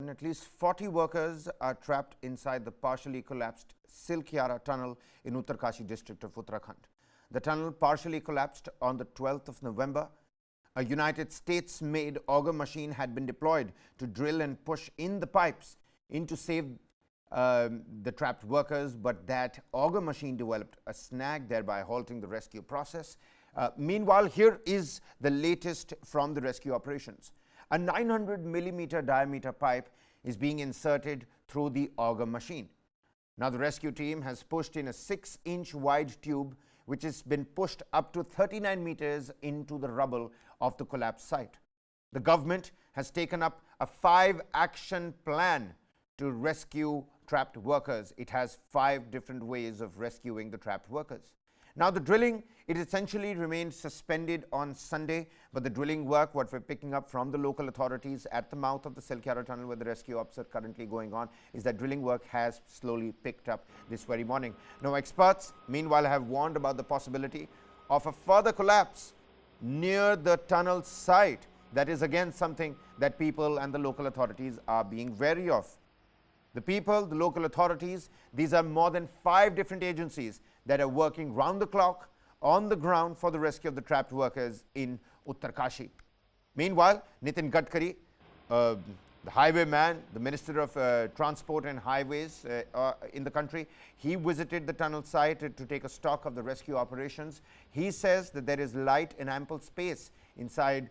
At least 40 workers are trapped inside the partially collapsed Silkyara tunnel in Uttarkashi district of Uttarakhand. The tunnel partially collapsed on the 12th of November. A United States-made auger machine had been deployed to drill and push in the pipes in to save the trapped workers, but that auger machine developed a snag, thereby halting the rescue process. Meanwhile, here is the latest from the rescue operations. A 900 millimeter diameter pipe is being inserted through the auger machine. Now, the rescue team has pushed in a 6-inch wide tube which has been pushed up to 39 meters into the rubble of the collapsed site. The government has taken up a 5-action plan to rescue trapped workers. It has 5 different ways of rescuing the trapped workers. Now, the drilling, it essentially remained suspended on Sunday, but the drilling work, what we're picking up from the local authorities at the mouth of the Silkyara tunnel where the rescue ops are currently going on, is that drilling work has slowly picked up this very morning. Now, experts, meanwhile, have warned about the possibility of a further collapse near the tunnel site. That is again something that people and the local authorities are being wary of. The people, the local authorities, these are more than 5 different agencies that are working round the clock on the ground for the rescue of the trapped workers in Uttarkashi. Meanwhile, Nitin Gadkari, the highwayman, the Minister of Transport and Highways in the country, he visited the tunnel site to take a stock of the rescue operations. He says that there is light and ample space inside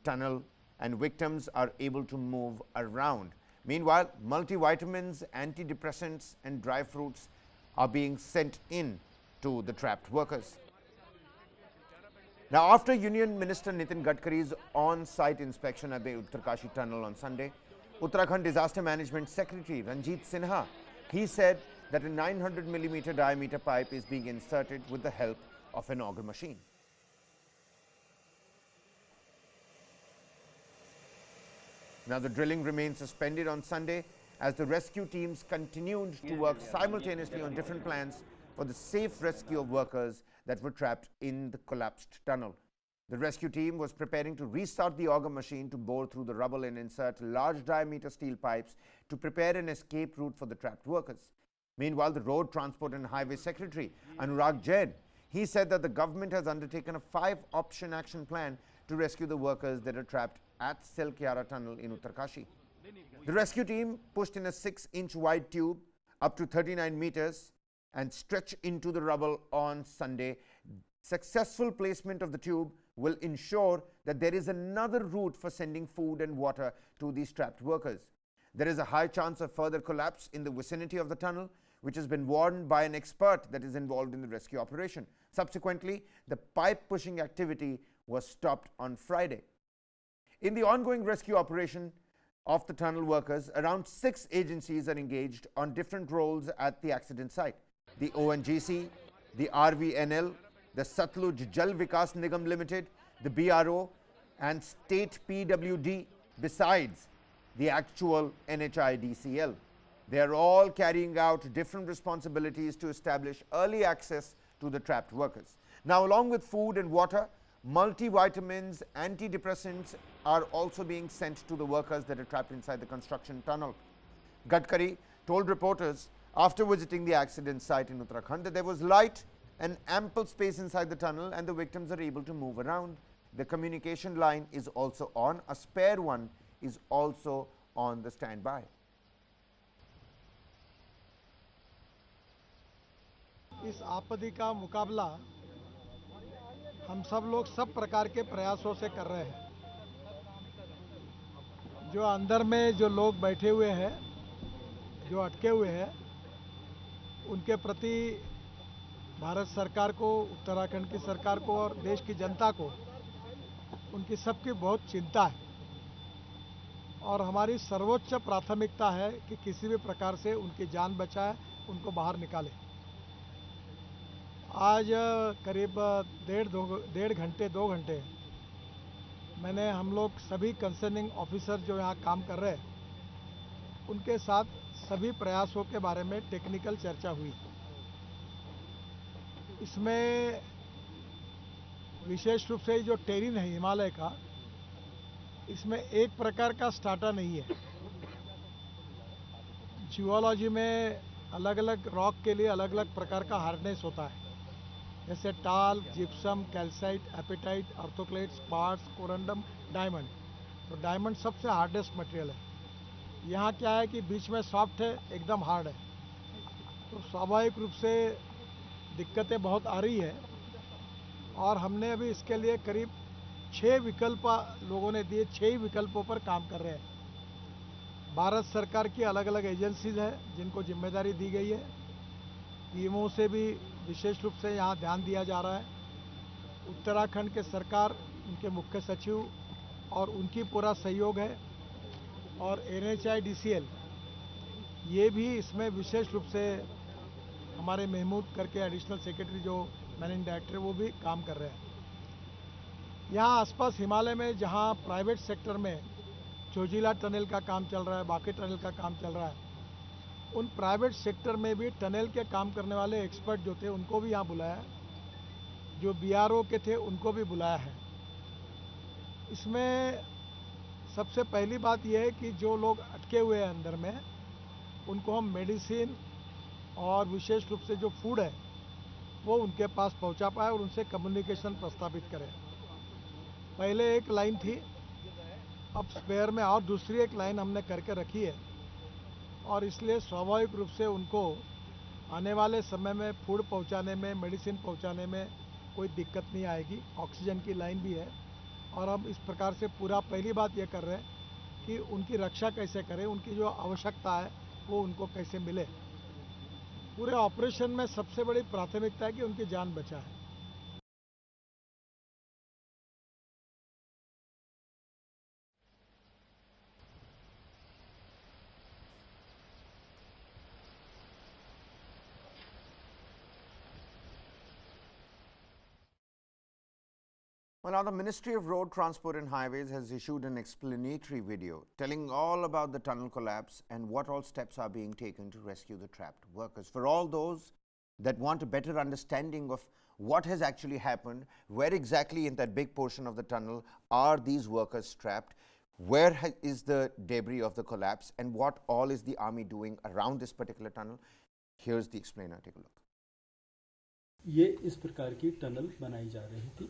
tunnel and victims are able to move around. Meanwhile, multivitamins, antidepressants and dry fruits are being sent in to the trapped workers. Now, after Union Minister Nitin Gadkari's on-site inspection at the Uttarkashi tunnel on Sunday, Uttarakhand Disaster Management Secretary Ranjit Sinha, he said that a 900 millimeter diameter pipe is being inserted with the help of an auger machine. Now, the drilling remained suspended on Sunday as the rescue teams continued to work simultaneously on different plans for the safe rescue of workers that were trapped in the collapsed tunnel. The rescue team was preparing to restart the auger machine to bore through the rubble and insert large diameter steel pipes to prepare an escape route for the trapped workers. Meanwhile, the Road Transport and Highway Secretary Anurag Jain, he said that the government has undertaken a 5-option action plan to rescue the workers that are trapped at Silkyara tunnel in Uttarkashi. The rescue team pushed in a 6-inch wide tube up to 39 meters and stretched into the rubble on Sunday. Successful placement of the tube will ensure that there is another route for sending food and water to these trapped workers. There is a high chance of further collapse in the vicinity of the tunnel, which has been warned by an expert that is involved in the rescue operation. Subsequently, the pipe pushing activity was stopped on Friday. In the ongoing rescue operation of the tunnel workers, around 6 agencies are engaged on different roles at the accident site. The ONGC, the RVNL, the Satluj Jal Vikas Nigam Limited, the BRO and state PWD, besides the actual NHIDCL. They are all carrying out different responsibilities to establish early access to the trapped workers. Now, along with food and water, multivitamins, antidepressants are also being sent to the workers that are trapped inside the construction tunnel. Gadkari told reporters after visiting the accident site in Uttarakhand that there was light and ample space inside the tunnel and the victims are able to move around. The communication line is also on. A spare one is also on the standby. इस आपत्ति का मुकाबला हम सब लोग सब प्रकार के प्रयासों से कर रहे हैं। जो अंदर में जो लोग बैठे हुए हैं, जो अटके हुए हैं, उनके प्रति भारत सरकार को, उत्तराखंड की सरकार को और देश की जनता को उनकी सबकी बहुत चिंता है और हमारी सर्वोच्च प्राथमिकता है कि किसी भी प्रकार से उनकी जान बचाए, उनको बाहर निकाले। आज करीब 2 घंटे मैंने हम लोग सभी कंसर्निंग ऑफिसर जो यहाँ काम कर रहे हैं उनके साथ सभी प्रयासों के बारे में टेक्निकल चर्चा हुई। इसमें विशेष रूप से जो टेरिन है हिमालय का, इसमें एक प्रकार का स्टार्टा नहीं है। जियोलॉजी में अलग अलग रॉक के लिए अलग अलग प्रकार का हार्डनेस होता है, जैसे talc, gypsum, calcite, apatite, orthoclase, quartz, corundum, diamond. तो डायमंड सबसे हार्डेस्ट मटेरियल है। यहाँ क्या है कि बीच में सॉफ्ट है, एकदम हार्ड है, तो स्वाभाविक रूप से दिक्कतें बहुत आ रही है। और हमने अभी इसके लिए करीब 6 विकल्प लोगों ने दिए, 6 ही विकल्पों पर काम कर रहे हैं। भारत सरकार की अलग अलग एजेंसीज हैं जिनको जिम्मेदारी दी गई है, पीएमओ से भी विशेष रूप से यहाँ ध्यान दिया जा रहा है। उत्तराखंड के सरकार, उनके मुख्य सचिव और उनकी पूरा सहयोग है, और NHIDCL ये भी इसमें विशेष रूप से हमारे महमूद करके एडिशनल सेक्रेटरी जो मैनेजिंग डायरेक्टर वो भी काम कर रहे हैं। यहाँ आसपास हिमालय में जहाँ प्राइवेट सेक्टर में चोजिला टनल का काम चल रहा है, बाकी टनल का काम चल रहा है, उन प्राइवेट सेक्टर में भी टनल के काम करने वाले एक्सपर्ट जो थे उनको भी यहाँ बुलाया है, जो BRO के थे उनको भी बुलाया है। इसमें सबसे पहली बात यह है कि जो लोग अटके हुए हैं अंदर में, उनको हम मेडिसिन और विशेष रूप से जो फूड है वो उनके पास पहुंचा पाए और उनसे कम्युनिकेशन प्रस्तावित करें। पहले एक लाइन थी, अब स्पेयर में और दूसरी एक लाइन हमने करके रखी है, और इसलिए स्वाभाविक रूप से उनको आने वाले समय में फूड पहुंचाने में, मेडिसिन पहुंचाने में कोई दिक्कत नहीं आएगी। ऑक्सीजन की लाइन भी है, और हम इस प्रकार से पूरा पहली बात ये कर रहे हैं कि उनकी रक्षा कैसे करें, उनकी जो आवश्यकता है वो उनको कैसे मिले। पूरे ऑपरेशन में सबसे बड़ी प्राथमिकता है कि उनकी जान बचाए। Well, now the Ministry of Road Transport and Highways has issued an explanatory video telling all about the tunnel collapse and what all steps are being taken to rescue the trapped workers. For all those that want a better understanding of what has actually happened, where exactly in that big portion of the tunnel are these workers trapped, where is the debris of the collapse, and what all is the army doing around this particular tunnel, here's the explainer. Take a look. ये इस प्रकार की tunnel बनाई जा रही थी।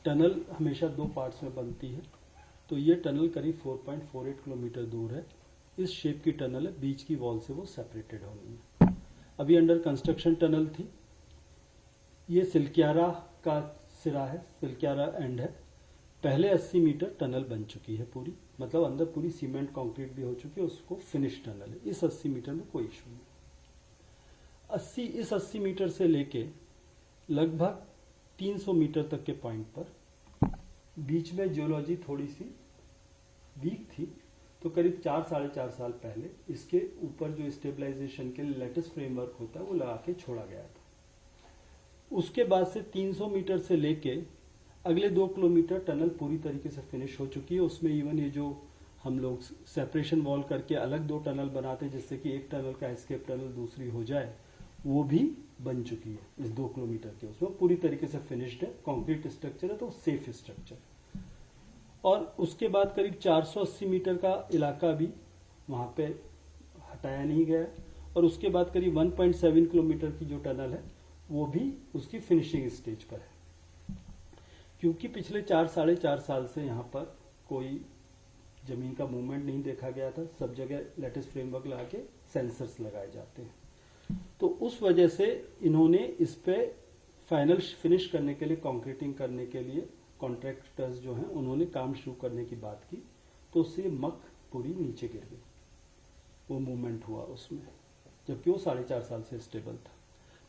Tunnel हमेशा 2 parts में बनती है, तो ये टनल करीब 4.48 किलोमीटर दूर है। इस शेप की टनल है, बीच की वॉल से वो सेपरेटेड होनी है। अभी अंडर कंस्ट्रक्शन टनल थी। ये सिलक्यारा का सिरा है, सिलक्यारा एंड है। पहले 80 मीटर टनल बन चुकी है पूरी, मतलब अंदर पूरी सीमेंट कंक्रीट भी हो चुकी है, उसको फिनिश टनल है। इस 80 मीटर में कोई इशू नहीं। इस 80 मीटर से लेके लगभग 300 मीटर तक के पॉइंट पर बीच में जियोलॉजी थोड़ी सी वीक थी, तो करीब 4-4.5 साल पहले इसके ऊपर जो स्टेबलाइजेशन के लिए लेटेस्ट फ्रेमवर्क होता है वो लगा के छोड़ा गया था। उसके बाद से 300 मीटर से लेके अगले 2 किलोमीटर टनल पूरी तरीके से फिनिश हो चुकी है। उसमें इवन ये जो हम लोग सेपरेशन वॉल करके अलग 2 टनल बनाते जिससे कि एक टनल का एस्केप टनल दूसरी हो जाए, वो भी बन चुकी है। इस 2 किलोमीटर के उसमें पूरी तरीके से फिनिश्ड है। कंक्रीट स्ट्रक्चर है, तो सेफ स्ट्रक्चर। और उसके बाद करीब 480 मीटर का इलाका भी वहां पे हटाया नहीं गया, और उसके बाद करीब 1.7 किलोमीटर की जो टनल है वो भी उसकी फिनिशिंग स्टेज पर है। क्योंकि पिछले 4-4.5 साल से यहाँ पर कोई जमीन का मूवमेंट नहीं देखा गया था, सब जगह लेटेस्ट फ्रेमवर्क लगा के सेंसर्स लगाए जाते हैं, तो उस वजह से इन्होंने इस पे फाइनल फिनिश करने के लिए, कंक्रीटिंग करने के लिए कॉन्ट्रैक्टर्स जो हैं उन्होंने काम शुरू करने की बात की, तो उससे मक पूरी नीचे गिर गई। वो मूवमेंट हुआ उसमें, जबकि वो 4.5 साल से स्टेबल था।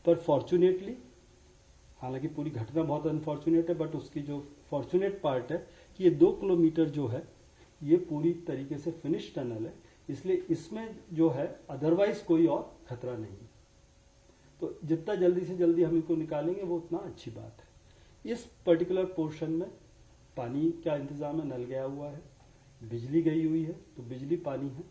पर फॉर्चुनेटली, हालांकि पूरी घटना बहुत अनफॉर्चुनेट है, बट उसकी जो फॉर्चुनेट पार्ट है कि ये 2 किलोमीटर जो है ये पूरी तरीके से फिनिश टनल है, इसलिए इसमें जो है अदरवाइज कोई और खतरा नहीं। तो जितना जल्दी से जल्दी हम इनको निकालेंगे वो उतना अच्छी बात है। इस पर्टिकुलर पोर्शन में पानी का इंतजाम है, नल गया हुआ है, बिजली गई हुई है, तो बिजली पानी है।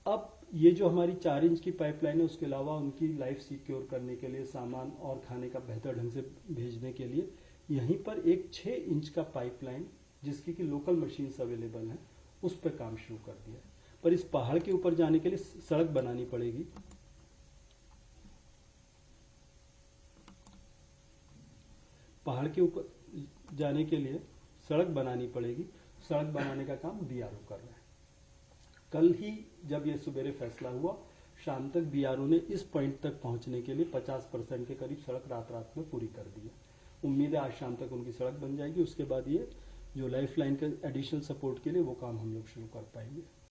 अब ये जो हमारी 4 इंच की पाइपलाइन है, उसके अलावा उनकी लाइफ सिक्योर करने के लिए, सामान और खाने का बेहतर ढंग से भेजने के लिए यहीं पर एक 6 इंच का पाइपलाइन, जिसकी कि लोकल मशीन्स अवेलेबल हैं, उस पर काम शुरू कर दिया है। पर इस पहाड़ के ऊपर जाने के लिए सड़क बनानी पड़ेगी। पहाड़ के ऊपर जाने के लिए सड़क बनानी पड़ेगी। सड़क बनाने का काम बीआरओ कर रहे हैं। कल ही जब ये सुबेरे फैसला हुआ, शाम तक बीआरओ ने इस पॉइंट तक पहुंचने के लिए 50% के करीब सड़क रात में पूरी कर दी है। उम्मीद है आज शाम तक उनकी सड़क बन जाएगी। उसके बाद ये जो लाइफ लाइन के एडिशनल सपोर्ट के लिए वो काम हम लोग शुरू कर पाएंगे।